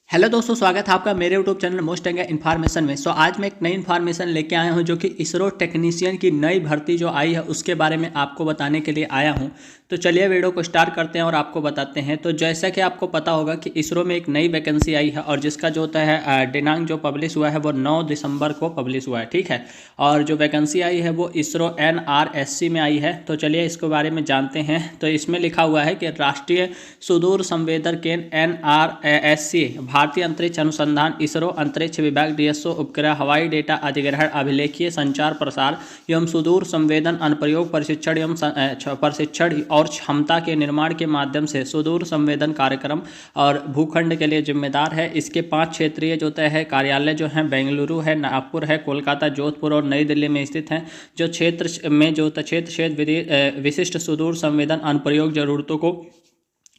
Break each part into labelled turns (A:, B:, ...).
A: Hello दोस्तों, स्वागत है आपका मेरे YouTube channel most India information में। आज मैं एक नई इन्फॉर्मेशन लेके आया हूं जो कि इसरो टेक्नीशियन की नई भर्ती जो आई है उसके बारे में आपको बताने के लिए आया हूं। तो चलिए वीडियो को स्टार्ट करते हैं और आपको बताते हैं। तो जैसा कि आपको पता होगा कि इसरो में एक नई वैकेंसी आई है और जिसका जो होता है दिनांक जो पब्लिश हुआ है वो 9 दिसंबर को पब्लिश हुआ है, ठीक है। और जो वैकेंसी आई है वो इसरो NRSC में आई है। तो चलिए इसके बारे में जानते हैं। तो इसमें लिखा हुआ है कि राष्ट्रीय सुदूर संवेदन केंद्र NRSC, भारतीय अंतरिक्ष अनुसंधान, इसरो, अंतरिक्ष विभाग, DSO, उपग्रह, हवाई डेटा अधिग्रहण, अभिलेखीय संचार प्रसार एवं सुदूर संवेदन अनुप्रयोग प्रशिक्षण एवं प्रशिक्षण और क्षमता के निर्माण के माध्यम से सुदूर संवेदन कार्यक्रम और भूखंड के लिए जिम्मेदार है। इसके 5 क्षेत्रीय जो है कार्यालय जो है बेंगलुरु है, नागपुर है, कोलकाता, जोधपुर और नई दिल्ली में स्थित हैं। जो क्षेत्र में जो क्षेत्र विशिष्ट सुदूर संवेदन अनुप्रयोग जरूरतों को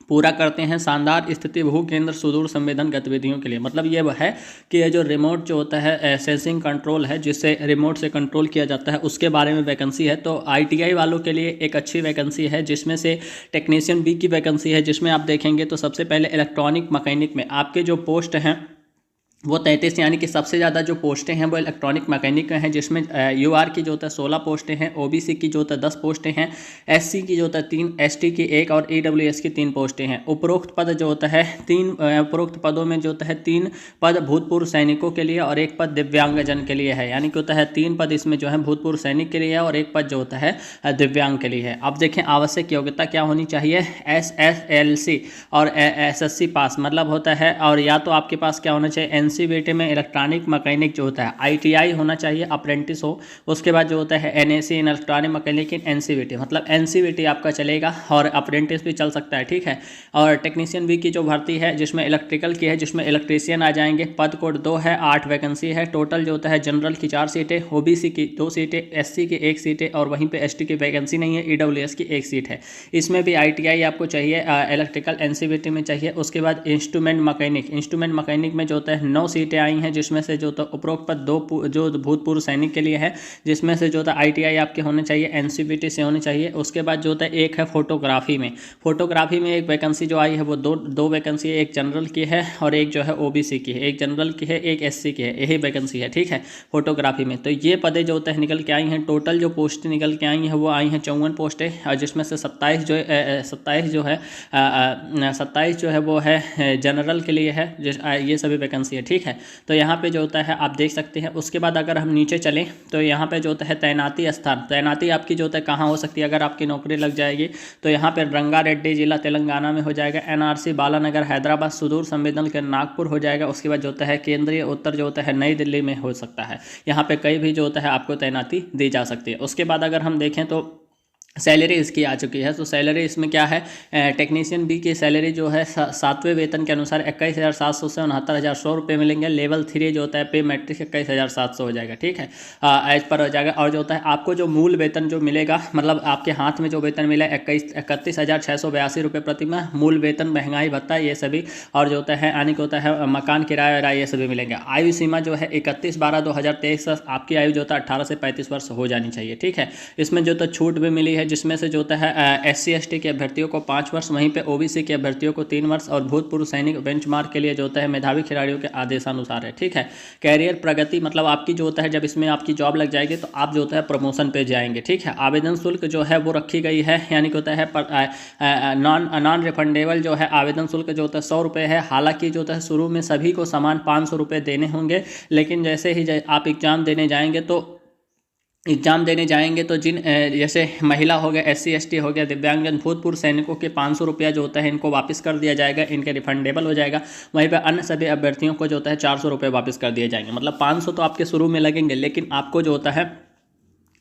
A: पूरा करते हैं। शानदार स्थिति भू केंद्र सुदूर संवेदन गतिविधियों के लिए, मतलब ये वह है कि ये जो रिमोट जो होता है सेंसिंग कंट्रोल है, जिससे रिमोट से कंट्रोल किया जाता है, उसके बारे में वैकेंसी है। तो ITI वालों के लिए एक अच्छी वैकेंसी है, जिसमें से टेक्नीशियन बी की वैकेंसी है, जिसमें आप देखेंगे तो सबसे पहले इलेक्ट्रॉनिक मैकेनिक में आपके जो पोस्ट हैं वो 33, यानी कि सबसे ज़्यादा जो पोस्टें हैं वो इलेक्ट्रॉनिक मैकेनिक में हैं, जिसमें UR की जो होता है 16 पोस्टें हैं, OBC की जो होता है 10 पोस्टें हैं, SC की जो होता है 3, ST की 1 और EWS की 3 पोस्टें हैं। उपरोक्त पद जो होता है उपरोक्त पदों में जो होता है 3 पद भूतपूर्व सैनिकों के लिए और 1 पद दिव्यांगजन के लिए है, यानी कि होता है 3 पद इसमें जो है भूतपूर्व सैनिक के लिए है और 1 पद जो होता है दिव्यांग के लिए है। अब देखें आवश्यक योग्यता क्या होनी चाहिए। SSLC और SSC पास मतलब होता है, और या तो आपके पास क्या होना चाहिए NCVT में इलेक्ट्रॉनिक मैकेनिक जो होता है, ITI होना चाहिए, अप्रेंटिस हो। उसके बाद जो होता है NAC इन इलेक्ट्रॉनिक मैकेनिक इन NCVT, मतलब NCVT आपका चलेगा और अप्रेंटिस भी चल सकता है, ठीक है। और टेक्नीशियन बी की जो भर्ती है जिसमें इलेक्ट्रिकल की है, जिसमें इलेक्ट्रीशियन आ जाएंगे। पद कोड 2 है, 8 वैकेंसी है। टोटल जो होता है जनरल की 4 सीटें, OBC की 2 सीटें, SC की 1 सीट है और वहीं पे ST की वैकेंसी नहीं है, EWS की 1 सीट है। इसमें भी ITI आपको चाहिए, इलेक्ट्रिकल NCVT में चाहिए। उसके बाद इंस्ट्रूमेंट मैकेनिक में जो होता है 9 सीटें आई हैं, जिसमें से जो उपरोक्त पद 2 जो भूतपूर्व सैनिक के लिए है, जिसमें से जो होता है ITI आपके होने चाहिए, NCVT से होने चाहिए। उसके बाद जो होता है एक है फोटोग्राफी में एक वैकेंसी जो आई है वो दो वैकेंसी है, एक जनरल की है और एक जो है OBC की है। एक जनरल की है, एक SC की है, यही वैकेंसी है, ठीक है, फोटोग्राफी में। तो ये पदें जो होता है निकल के आई हैं। टोटल जो पोस्ट निकल के आई हैं वो आई हैं 54 पोस्टें, और जिसमें से 27 जो है वो है जनरल के लिए है। ये सभी वैकेंसी है, ठीक है। तो यहाँ पे जो होता है आप देख सकते हैं। उसके बाद अगर हम नीचे चलें तो यहाँ पे जो होता है तैनाती स्थान, तैनाती आपकी जो होता है कहाँ हो सकती है अगर आपकी नौकरी लग जाएगी, तो यहाँ पे रंगारेड्डी जिला तेलंगाना में हो जाएगा, NRC बालानगर हैदराबाद, सुदूर संवेदन के नागपुर हो जाएगा। उसके बाद जो होता है केंद्रीय उत्तर जो होता है नई दिल्ली में हो सकता है। यहाँ पे कहीं भी जो होता है आपको तैनाती दी जा सकती है। उसके बाद अगर हम देखें तो सैलरी इसकी आ चुकी है। तो सैलरी इसमें क्या है, टेक्नीशियन बी की सैलरी जो है 7वें वेतन के अनुसार 21,700 से 69,100 रुपये मिलेंगे। लेवल 3 जो होता है पे मैट्रिक 21,700 हो जाएगा, ठीक है, एज पर हो जाएगा। और जो होता है आपको जो मूल वेतन जो मिलेगा, मतलब आपके हाथ में जो वेतन मिला 31,682 रुपये प्रति माह, मूल वेतन, महंगाई भत्ता ये सभी, और जो होता है यानी कि होता है मकान किराया ये सभी मिलेंगे। आयु सीमा जो है 31/12/2023 आपकी आयु जो होता है 18 से 35 वर्ष हो जानी चाहिए, ठीक है। इसमें जो तो छूट भी मिली है, जिसमें से जो होता है SC ST के अभ्यर्थियों को 5 वर्ष, वहीं पे OBC के अभ्यर्थियों को 3 वर्ष और भूतपूर्व सैनिक बेंचमार्क के लिए जो होता है मेधावी खिलाड़ियों के आदेशानुसार है, ठीक है। कैरियर प्रगति मतलब आपकी जो होता है जब इसमें आपकी जॉब लग जाएगी तो आप जो होता है प्रमोशन पे जाएंगे, ठीक है। आवेदन शुल्क जो है वो रखी गई है, यानी कि होता है नॉन रिफंडेबल जो है आवेदन शुल्क जो होता है 100 रुपये है। हालांकि जो होता है शुरू में सभी को समान 500 रुपये देने होंगे, लेकिन जैसे ही आप एग्जाम देने जाएंगे तो जिन जैसे महिला हो गया, SC ST हो गया, दिव्यांगजन, भूतपूर्व सैनिकों के 500 रुपया जो होता है इनको वापस कर दिया जाएगा, इनके रिफंडेबल हो जाएगा। वहीं पे अन्य सभी अभ्यर्थियों को जो होता है 400 रुपये वापस कर दिए जाएंगे। मतलब 500 तो आपके शुरू में लगेंगे, लेकिन आपको जो होता है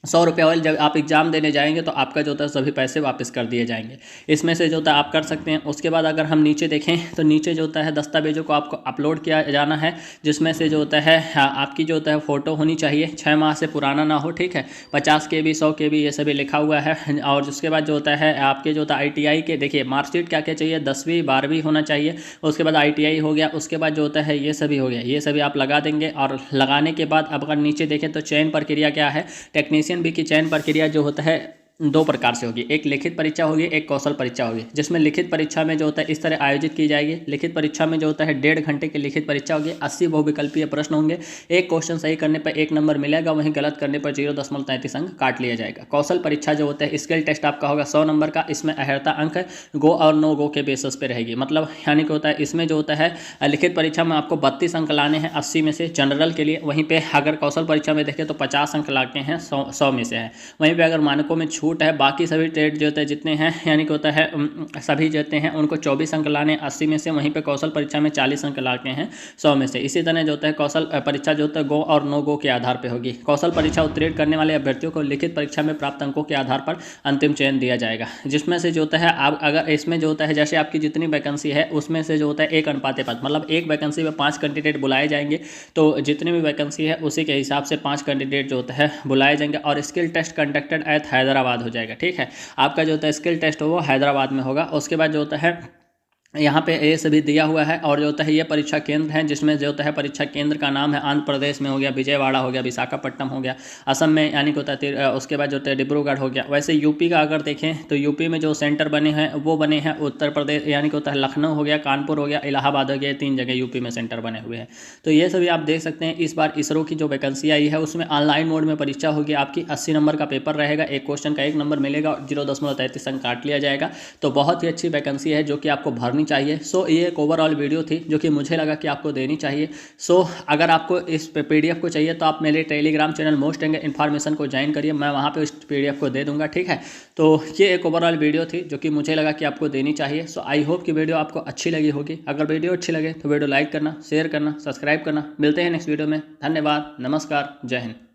A: 100 रुपये वाले जब आप एग्जाम देने जाएंगे तो आपका जो होता है सभी पैसे वापस कर दिए जाएंगे। इसमें से जो होता है आप कर सकते हैं। उसके बाद अगर हम नीचे देखें तो नीचे जो होता है दस्तावेजों को आपको अपलोड किया जाना है, जिसमें से जो होता है आपकी जो होता है फ़ोटो होनी चाहिए, 6 माह से पुराना ना हो, ठीक है। 50 KB 100 KB ये सभी लिखा हुआ है। और उसके बाद जो होता है आपके जो होता है ITI के देखिए मार्कशीट क्या क्या चाहिए, 10वीं 12वीं होना चाहिए। उसके बाद ITI हो गया। उसके बाद जो होता है ये सभी हो गया, ये सभी आप लगा देंगे। और लगाने के बाद अब अगर नीचे देखें तो चयन प्रक्रिया क्या है, टेक्नीशियन बी की चयन प्रक्रिया जो होता है दो प्रकार से होगी, एक लिखित परीक्षा होगी, एक कौशल परीक्षा होगी। जिसमें लिखित परीक्षा में जो होता है इस तरह आयोजित की जाएगी। लिखित परीक्षा में जो होता है 1.5 घंटे की लिखित परीक्षा होगी, 80 बहुविकल्पीय प्रश्न होंगे, एक क्वेश्चन सही करने पर 1 नंबर मिलेगा, वहीं गलत करने पर 0.33 अंक काट लिया जाएगा। कौशल परीक्षा जो होता है स्किल टेस्ट आपका होगा 100 नंबर का, इसमें अहर्ता अंक गो और नो गो के बेसिस पे रहेगी। मतलब यानी कि होता है इसमें जो होता है लिखित परीक्षा में आपको 32 अंक लाने हैं 80 में से जनरल के लिए, वहीं पे अगर कौशल परीक्षा में देखें तो 50 अंक लाके हैं 100 में से है। वहीं पे अगर मानकों में छूट है, बाकी सभी ट्रेड जो होता है जितने हैं यानी कि होता है सभी जितने हैं उनको 24 अंक लाने 80 में से, वहीं पे कौशल परीक्षा में 40 अंक लाके हैं 100 में से। इसी तरह जो होता है कौशल परीक्षा जो होता है गो और नो गो के आधार पर होगी। कौशल परीक्षा उत्तीर्ण करने वाले अभ्यर्थियों को लिखित परीक्षा में प्राप्त अंकों के आधार पर अंतिम चयन दिया जाएगा, जिसमें से जो होता है आप अगर इसमें जो होता है जैसे आपकी जितनी वैकेंसी है उसमें से जो होता है 1:5, मतलब एक वैकेंसी में 5 कैंडिडेट बुलाए जाएंगे, तो जितनी भी वैकेंसी है उसी के हिसाब से 5 कैंडिडेट जो होता है बुलाए जाएंगे। और skill test conducted at Hyderabad हो जाएगा, ठीक है। आपका जो होता है स्किल टेस्ट वो हैदराबाद में होगा। उसके बाद जो होता है यहाँ पे ये सभी दिया हुआ है। और जो होता है ये परीक्षा केंद्र है, जिसमें जो होता है परीक्षा केंद्र का नाम है आंध्र प्रदेश में हो गया विजयवाड़ा हो गया, विशाखापट्टनम हो गया असम में, यानी कि होता है उसके बाद जो होता है डिब्रूगढ़ हो गया। वैसे यूपी का अगर देखें तो यूपी में जो सेंटर बने हैं वो बने हैं उत्तर प्रदेश, यानी कि होता है लखनऊ हो गया, कानपुर हो गया, इलाहाबाद हो गया, 3 जगह यूपी में सेंटर बने हुए हैं। तो ये सभी आप देख सकते हैं। इस बार इसरो की जो वैकेंसी आई है उसमें ऑनलाइन मोड में परीक्षा होगी आपकी। 80 नंबर का पेपर रहेगा, एक क्वेश्चन का 1 नंबर मिलेगा और 0.33 अंक काट लिया जाएगा। तो बहुत ही अच्छी वैकेंसी है जो कि आपको भरनी चाहिए। सो ये एक ओवरऑल वीडियो थी जो कि मुझे लगा कि आपको देनी चाहिए। सो अगर आपको इस PDF को चाहिए तो आप मेरे टेलीग्राम चैनल मोस्ट एंगे इन्फॉर्मेशन को ज्वाइन करिए, मैं वहाँ पे उस PDF को दे दूंगा, ठीक है। तो ये एक ओवरऑल वीडियो थी जो कि मुझे लगा कि आपको देनी चाहिए। सो आई होप कि वीडियो आपको अच्छी लगी होगी। अगर वीडियो अच्छी लगे तो वीडियो लाइक करना, शेयर करना, सब्सक्राइब करना। मिलते हैं नेक्स्ट वीडियो में। धन्यवाद, नमस्कार, जय हिंद।